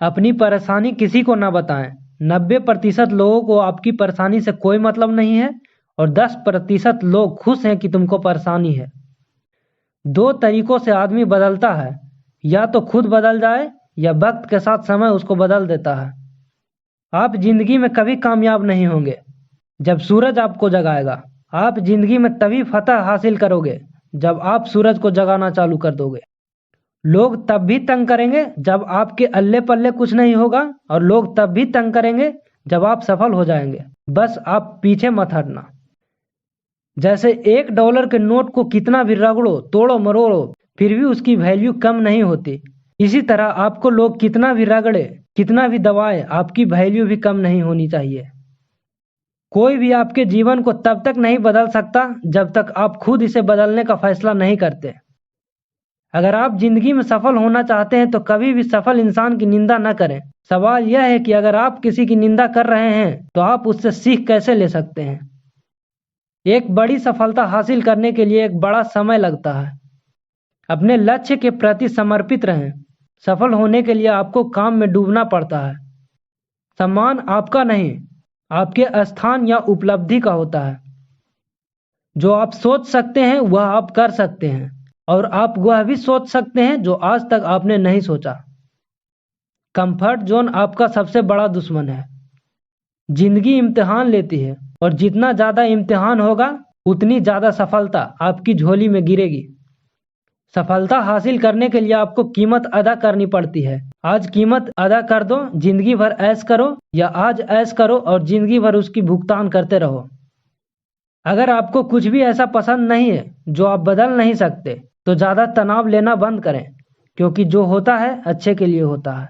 अपनी परेशानी किसी को ना बताएं। 90% लोगों को आपकी परेशानी से कोई मतलब नहीं है और 10% लोग खुश हैं कि तुमको परेशानी है। 2 तरीकों से आदमी बदलता है, या तो खुद बदल जाए या वक्त के साथ समय उसको बदल देता है। आप जिंदगी में कभी कामयाब नहीं होंगे जब सूरज आपको जगाएगा। आप जिंदगी में तभी फतह हासिल करोगे जब आप सूरज को जगाना चालू कर दोगे। लोग तब भी तंग करेंगे जब आपके अल्ले पल्ले कुछ नहीं होगा, और लोग तब भी तंग करेंगे जब आप सफल हो जाएंगे। बस आप पीछे मत हटना। जैसे $1 के नोट को कितना भी रगड़ो, तोड़ो मरोड़ो, फिर भी उसकी वैल्यू कम नहीं होती। इसी तरह आपको लोग कितना भी रगड़े, कितना भी दबाए, आपकी वैल्यू भी कम नहीं होनी चाहिए। कोई भी आपके जीवन को तब तक नहीं बदल सकता जब तक आप खुद इसे बदलने का फैसला नहीं करते। अगर आप जिंदगी में सफल होना चाहते हैं तो कभी भी सफल इंसान की निंदा न करें। सवाल यह है कि अगर आप किसी की निंदा कर रहे हैं तो आप उससे सीख कैसे ले सकते हैं। एक बड़ी सफलता हासिल करने के लिए एक बड़ा समय लगता है। अपने लक्ष्य के प्रति समर्पित रहें। सफल होने के लिए आपको काम में डूबना पड़ता है। सम्मान आपका नहीं, आपके स्थान या उपलब्धि का होता है। जो आप सोच सकते हैं वह आप कर सकते हैं, और आप वह भी सोच सकते हैं जो आज तक आपने नहीं सोचा। कंफर्ट जोन आपका सबसे बड़ा दुश्मन है। जिंदगी इम्तिहान लेती है, और जितना ज्यादा इम्तिहान होगा उतनी ज्यादा सफलता आपकी झोली में गिरेगी। सफलता हासिल करने के लिए आपको कीमत अदा करनी पड़ती है। आज कीमत अदा कर दो, जिंदगी भर ऐश करो, या आज ऐश करो और जिंदगी भर उसकी भुगतान करते रहो। अगर आपको कुछ भी ऐसा पसंद नहीं है जो आप बदल नहीं सकते तो ज्यादा तनाव लेना बंद करें, क्योंकि जो होता है अच्छे के लिए होता है।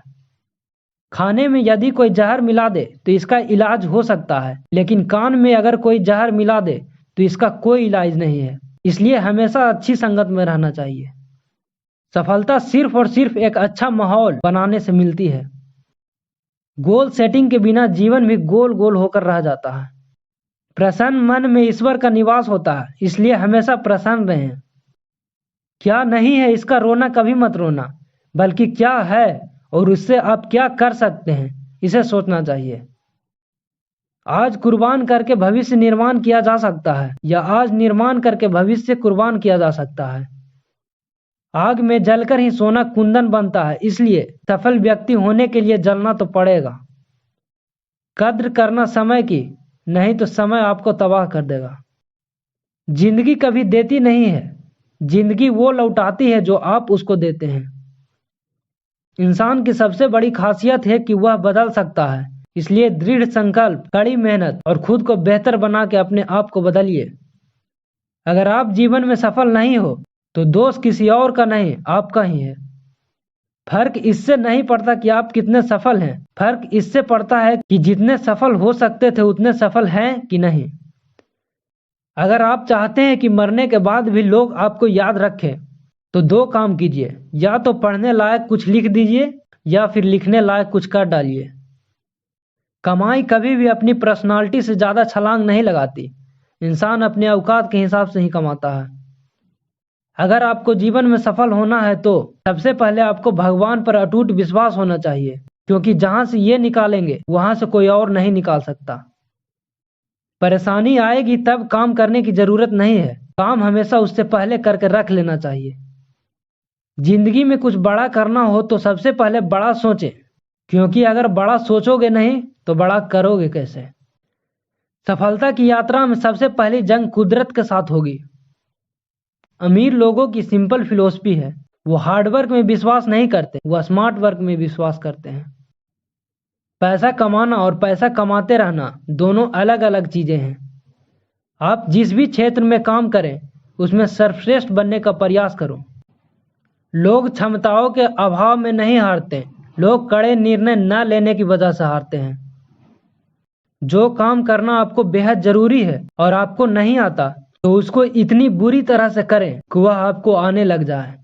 खाने में यदि कोई जहर मिला दे तो इसका इलाज हो सकता है, लेकिन कान में अगर कोई जहर मिला दे तो इसका कोई इलाज नहीं है। इसलिए हमेशा अच्छी संगत में रहना चाहिए। सफलता सिर्फ और सिर्फ एक अच्छा माहौल बनाने से मिलती है। गोल सेटिंग के बिना जीवन भी गोल गोल होकर रह जाता है। प्रसन्न मन में ईश्वर का निवास होता है, इसलिए हमेशा प्रसन्न रहें। क्या नहीं है इसका रोना कभी मत रोना, बल्कि क्या है और उससे आप क्या कर सकते हैं इसे सोचना चाहिए। आज कुर्बान करके भविष्य निर्माण किया जा सकता है, या आज निर्माण करके भविष्य कुर्बान किया जा सकता है। आग में जलकर ही सोना कुंदन बनता है, इसलिए सफल व्यक्ति होने के लिए जलना तो पड़ेगा। कद्र करना समय की, नहीं तो समय आपको तबाह कर देगा। जिंदगी कभी देती नहीं है, जिंदगी वो लौटाती है जो आप उसको देते हैं। इंसान की सबसे बड़ी खासियत है कि वह बदल सकता है, इसलिए दृढ़ संकल्प, कड़ी मेहनत और खुद को बेहतर बना के अपने आप को बदलिए। अगर आप जीवन में सफल नहीं हो तो दोष किसी और का नहीं, आपका ही है। फर्क इससे नहीं पड़ता कि आप कितने सफल हैं, फर्क इससे पड़ता है कि जितने सफल हो सकते थे उतने सफल हैं कि नहीं। अगर आप चाहते हैं कि मरने के बाद भी लोग आपको याद रखें तो 2 काम कीजिए, या तो पढ़ने लायक कुछ लिख दीजिए या फिर लिखने लायक कुछ कर डालिए। कमाई कभी भी अपनी पर्सनालिटी से ज्यादा छलांग नहीं लगाती। इंसान अपने औकात के हिसाब से ही कमाता है। अगर आपको जीवन में सफल होना है तो सबसे पहले आपको भगवान पर अटूट विश्वास होना चाहिए, क्योंकि जहां से ये निकालेंगे वहां से कोई और नहीं निकाल सकता। परेशानी आएगी तब काम करने की जरूरत नहीं है, काम हमेशा उससे पहले करके रख लेना चाहिए। जिंदगी में कुछ बड़ा करना हो तो सबसे पहले बड़ा सोचें, क्योंकि अगर बड़ा सोचोगे नहीं तो बड़ा करोगे कैसे। सफलता की यात्रा में सबसे पहली जंग कुदरत के साथ होगी। अमीर लोगों की सिंपल फिलॉसफी है, वो हार्डवर्क में विश्वास नहीं करते, वो स्मार्ट वर्क में विश्वास करते हैं। पैसा कमाना और पैसा कमाते रहना दोनों अलग अलग चीजें हैं। आप जिस भी क्षेत्र में काम करें उसमें सर्वश्रेष्ठ बनने का प्रयास करो। लोग क्षमताओं के अभाव में नहीं हारते, लोग कड़े निर्णय न लेने की वजह से हारते हैं। जो काम करना आपको बेहद जरूरी है और आपको नहीं आता तो उसको इतनी बुरी तरह से करें कि वह आपको आने लग जाए।